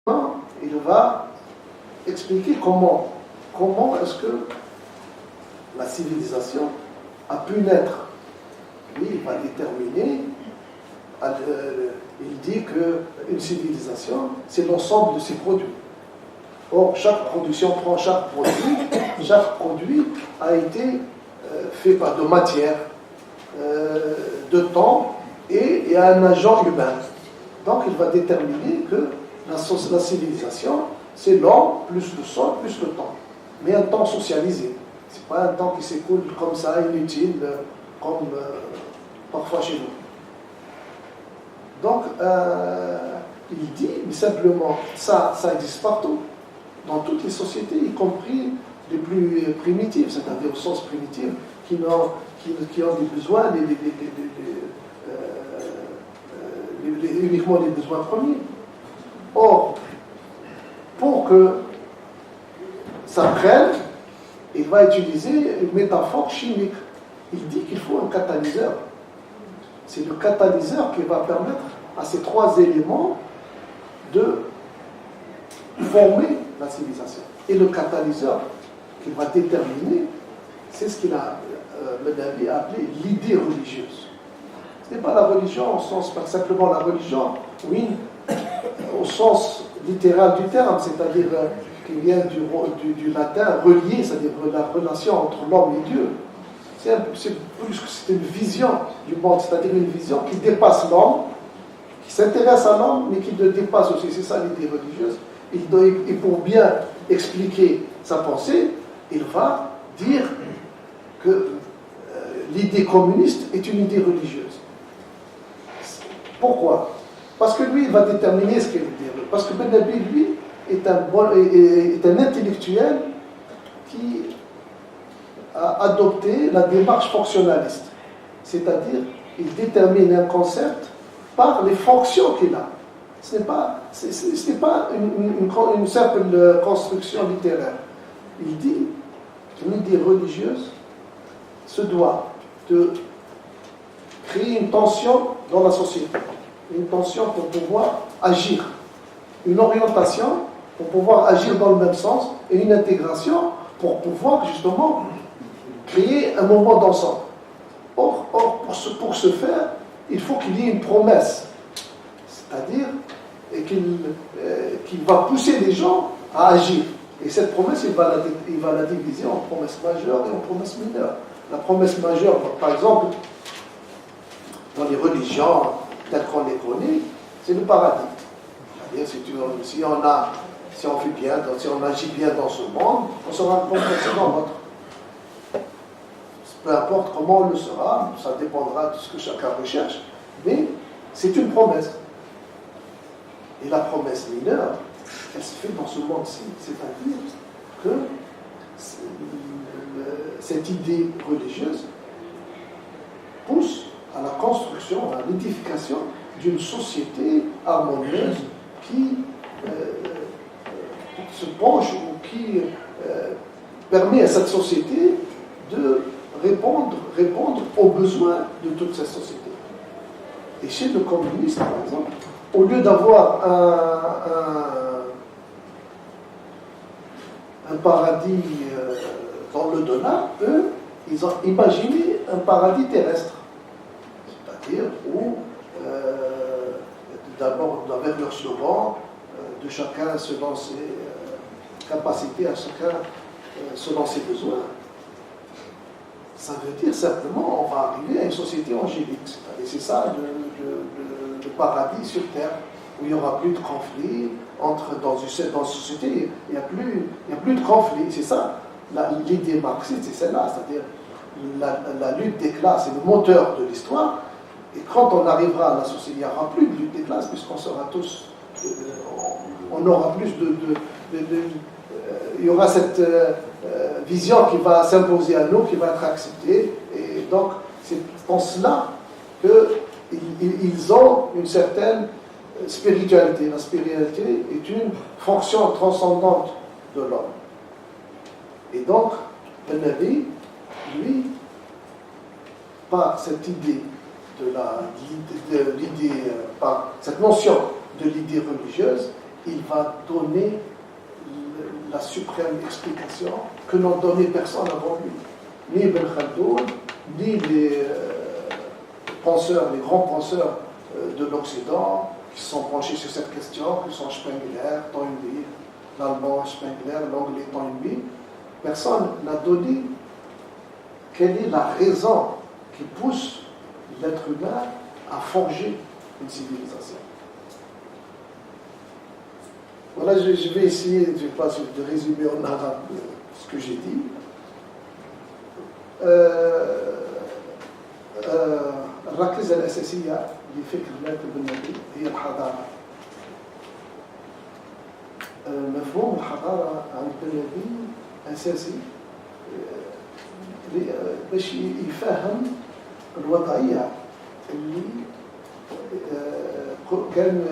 il va expliquer comment est-ce que la civilisation a pu naître. Lui, il va déterminer, il dit qu'une civilisation, c'est l'ensemble de ses produits. Or, chaque production prend chaque produit a été fait par de matière, de temps et un agent humain. Donc, il va déterminer que la civilisation, c'est l'homme plus le sol plus le temps, mais un temps socialisé. Ce n'est pas un temps qui s'écoule comme ça, inutile, comme parfois chez nous. Donc, il dit, mais simplement, ça existe partout, dans toutes les sociétés, y compris les plus primitives, c'est-à-dire au sens primitif, qui ont des besoins, uniquement les besoins premiers. Or, pour que ça prenne, il va utiliser une métaphore chimique. Il dit qu'il faut un catalyseur. C'est le catalyseur qui va permettre à ces trois éléments de former la civilisation. Et le catalyseur qu'il va déterminer, c'est ce qu'il a Menavi appelé l'idée religieuse. Ce n'est pas la religion au sens, pas simplement la religion, oui, au sens littéral du terme, c'est-à-dire qui vient du latin relier, c'est-à-dire la relation entre l'homme et Dieu. C'est plus que c'est une vision du monde, c'est-à-dire une vision qui dépasse l'homme, qui s'intéresse à l'homme, mais qui le dépasse aussi. C'est ça l'idée religieuse. Et pour bien expliquer sa pensée, il va dire que l'idée communiste est une idée religieuse. Pourquoi? Parce que lui, il va déterminer ce qu'est l'idée religieuse. Parce que Menavi, lui, est un intellectuel qui a adopté la démarche fonctionnaliste. C'est-à-dire, il détermine un concept par les fonctions qu'il a. Ce n'est pas une simple construction littéraire. Il dit qu'une idée religieuse se doit de créer une tension dans la société, une tension pour pouvoir agir, une orientation pour pouvoir agir dans le même sens et une intégration pour pouvoir justement créer un moment d'ensemble. Or pour ce faire, il faut qu'il y ait une promesse, c'est-à-dire qu'il va pousser les gens à agir. Et cette promesse, il va la diviser en promesse majeure et en promesse mineure. La promesse majeure, par exemple, dans les religions telles qu'on les connaît, c'est le paradis. C'est-à-dire, si on fait bien, si on agit bien dans ce monde, on sera complété dans l'autre. Peu importe comment on le sera, ça dépendra de ce que chacun recherche, mais c'est une promesse. Et la promesse mineure, elle se fait dans ce monde-ci, c'est-à-dire que cette idée religieuse pousse à la construction, à l'édification d'une société harmonieuse qui se penche ou qui permet à cette société de répondre aux besoins de toute cette société. Et chez le communiste, par exemple, au lieu d'avoir un paradis dans le delà, eux, ils ont imaginé un paradis terrestre. C'est-à-dire où, d'abord, avec leur slogan, de chacun selon ses capacités, à chacun selon ses besoins. Ça veut dire simplement, on va arriver à une société angélique. Et c'est ça le paradis sur terre, où il n'y aura plus de conflits dans une société, il n'y a plus de conflits. C'est ça, l'idée marxiste, c'est celle-là, c'est-à-dire la lutte des classes est le moteur de l'histoire. Et quand on arrivera à la société, il n'y aura plus de lutte des classes, puisqu'on sera tous, on aura plus il y aura cette vision qui va s'imposer à nous, qui va être acceptée. Et donc, c'est en cela qu'ils ont une certaine spiritualité. La spiritualité est une fonction transcendante de l'homme. Et donc, Menavi, lui, par cette idée par cette notion de l'idée religieuse, il va donner la suprême explication que n'ont donné personne avant lui. Ni Ibn Khaldoun, ni les penseurs, les grands penseurs de l'Occident qui se sont penchés sur cette question, que sont Spengler, Toynbee, l'allemand Spengler, l'anglais Toynbee. Personne n'a donné quelle est la raison qui pousse l'être humain à forger une civilisation. Voilà, je vais essayer, je vais pas de résumer en arabe ce que j'ai dit. الركيزة الأساسية لفكر لا بالنبي هي الحضارة. مفهوم الحضارة عند النبي أساسي باش يفهم الوضعية اللي كان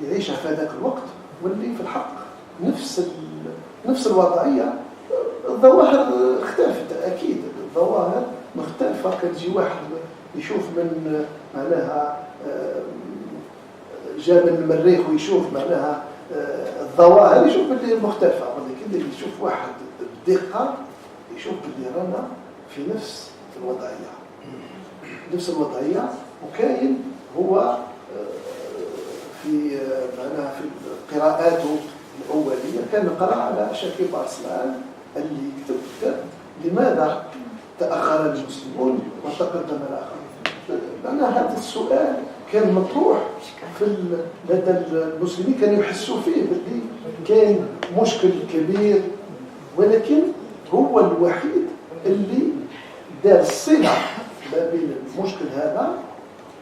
يعيشها في هذاك الوقت، واللي في الحق نفس الوضعية. الظواهر اختلفت أكيد، الظواهر مختلفة. كان يجي واحد يشوف من معناها جاء من المريخ ويشوف معناها الظواهر يشوف باللي مختلفة، ولكن اللي يشوف واحد بدقة يشوف باللي رانا في نفس الوضعية. وكاين هو في معناها في قراءاته الأولية كان يقرأ على شكيب أرسلان اللي كتب لماذا تأخر المسلمون وتقدم الآخرون. لأن هذا السؤال كان مطروح لدى المسلمين، كانوا يحسوا فيه باللي كان مشكل كبير، ولكن هو الوحيد اللي دار الصلة ما بين المشكل هذا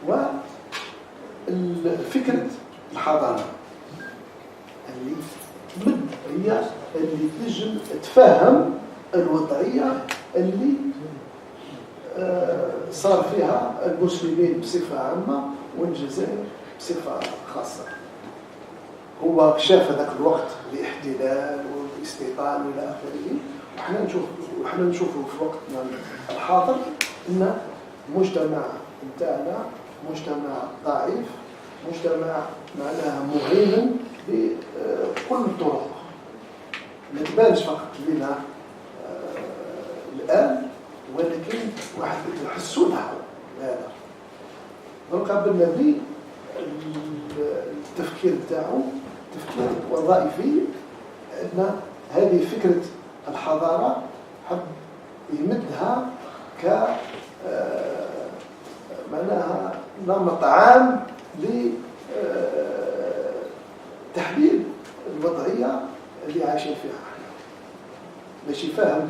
وفكرة الحضارة اللي هي اللي تنجم تفهم الوضعية اللي صار فيها المسلمين بصفة عامة والجزائر بصفة خاصة. هو شاف ذاك الوقت الاحتلال والاستيطان إلى آخره، وحنا نشوفه في وقتنا الحاضر أن المجتمع نتاعنا مجتمع ضعيف، مجتمع معناها مهيمن بكل الطرق، ما تبانش فقط لنا الآن، ولكن واحد يحسوا لها هذا. نلقى بالنبي التفكير تاعو تفكير وظائفي، أن هذه فكرة الحضارة حب يمدها ك معناها نمط عام لتحليل الوضعية اللي عايشين فيها احنا، باش يفهم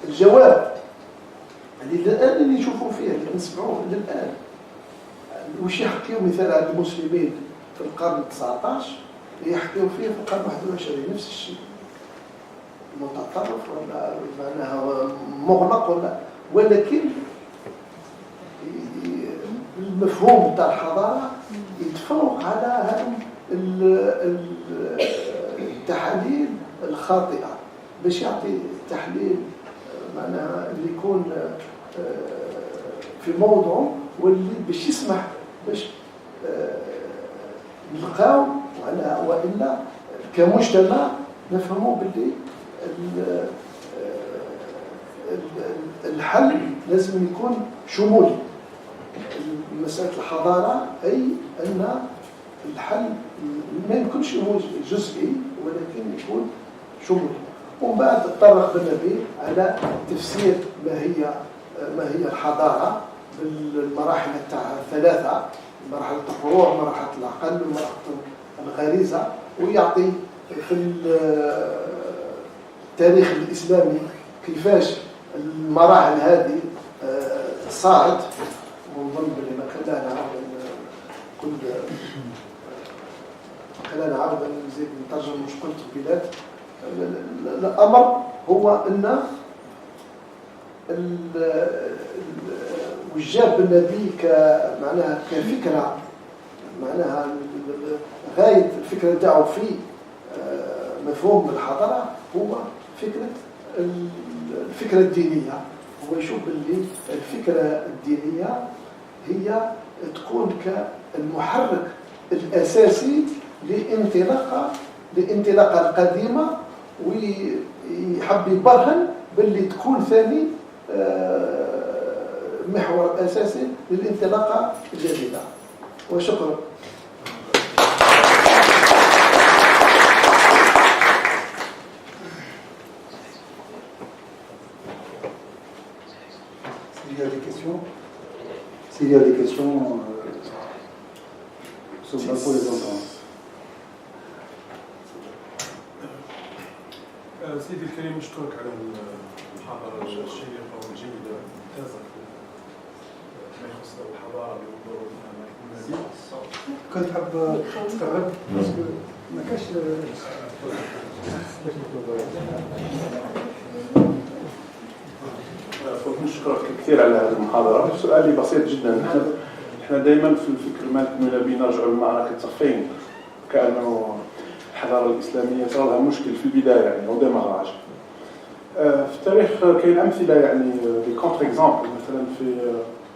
الجواب اللي الآن اللي يشوفوا فيه اللي نسمعوه للآن. وش يحكيوا مثال على المسلمين في القرن 19 يحكيوا فيه في القرن 21 نفس الشيء، متطرف ولا معناها مغلق ولكن المفهوم تاع الحضارة يتفوق على هذه التحاليل الخاطئة، باش يعطي تحليل معناها اللي يكون في موضوع واللي باش يسمح باش نلقاو وإلا كمجتمع نفهموا باللي الحل لازم يكون شمولي. مسألة الحضارة أي أن الحل ما يكونش جزئي ولكن يكون شمولي. ومن بعد تطرق بالنبي على تفسير ما هي الحضارة بالمراحل تاعها الثلاثة، مرحلة الفروع، مرحلة العقل، ومرحلة الغريزة، ويعطي في التاريخ الإسلامي كيفاش المراحل هذه صارت. ونظن بلي ما خلانا عاودا نزيد نترجم مش قلت البلاد. الأمر هو أن وجاب النبي معناها كفكرة، معناها غاية الفكرة تاعو في مفهوم الحضارة هو الفكرة الدينية. هو يشوف باللي الفكرة الدينية هي تكون كالمحرك الأساسي للانطلاقة القديمة، ويحب يبرهن باللي تكون ثاني محور أساسي للانطلاقة الجديدة. وشكرا. S'il y a des questions, sont là pour les entendre. سيدي الكريم، نشكرك على المحاضرة الشيقة والجيدة الممتازة فيما يخص الحضارة والدور كنت حاب تقرب باسكو ما كاش نشكرك كثير على هذه المحاضرة. سؤالي بسيط جدا. احنا دائما في الفكر مالك نرجعوا لمعركة صفين، كأنه الحضارة الإسلامية صار لها مشكل في البداية يعني أو ديماراج. في التاريخ كاين أمثلة يعني دي كونتر إكزامبل، مثلا في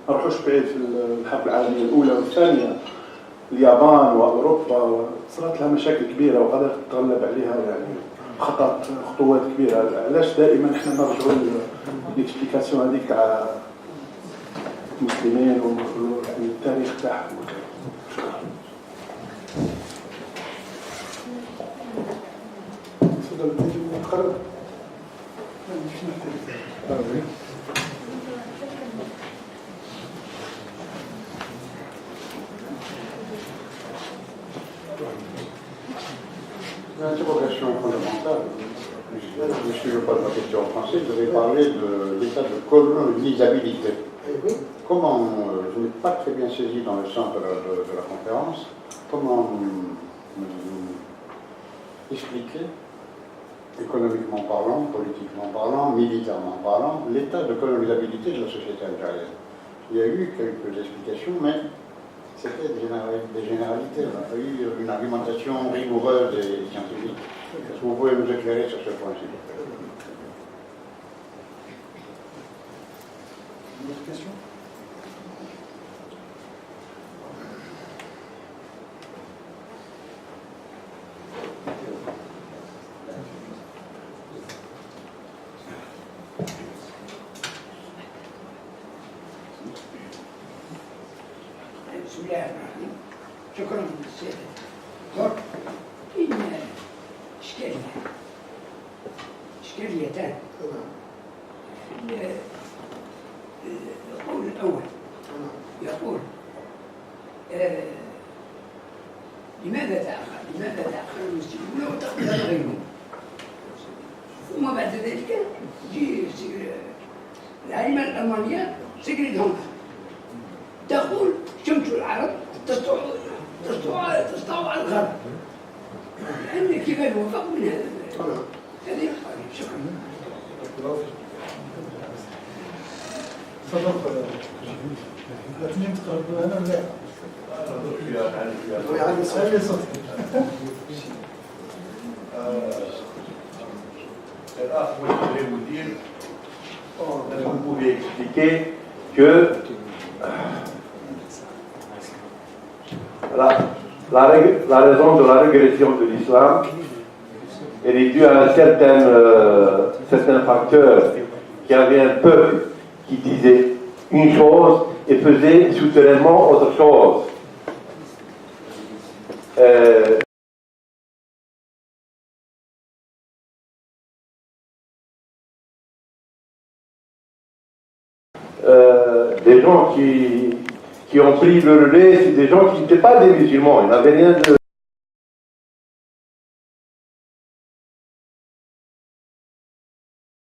ما نروحوش بعيد في الحرب العالمية الأولى والثانية اليابان وأوروبا صارت لها مشاكل كبيرة وقدرت تتغلب عليها يعني خطأت خطوات كبيرة. علاش دائما احنا نرجعوا للإكسبليكاسيون هذيك على المسلمين يعني التاريخ تاعهم؟ L'interrogation fondamentale, puisque je pose ma question en français, je vais parler de l'état de colonisabilité. Comment, je n'ai pas très bien saisi dans le sens de la conférence, comment expliquer, économiquement parlant, politiquement parlant, militairement parlant, l'état de colonisabilité de la société algérienne. Il y a eu quelques explications, mais c'était des généralités. On n'a pas eu une argumentation rigoureuse et scientifique. Est-ce que vous pouvez nous éclairer sur ce point, s'il vous plaît? Une autre question? بسم الله الرحمن الرحيم. شكرا للسيد الدكتور. إن إشكاليتان. القول الأول يقول لماذا تأخر المسلمون وتقبل غيرهم؟ ثم بعد ذلك يجي العالمة الألمانية سيجريد هونغ تقول شمس العرب تسطع على الغرب، لأن كيف الوفق من هذا؟ هذه القضية. شكرا. تفضل. لا تنجم تقرب هنا ولا يعني سؤال صوتي. الأخ المدير vous pouvez expliquer que la raison de la régression de l'islam elle est due à un certain facteur qui avait un peuple qui disait une chose et faisait souterrainement autre chose. Des gens qui ont pris le relais, c'est des gens qui n'étaient pas des musulmans, ils n'avaient rien de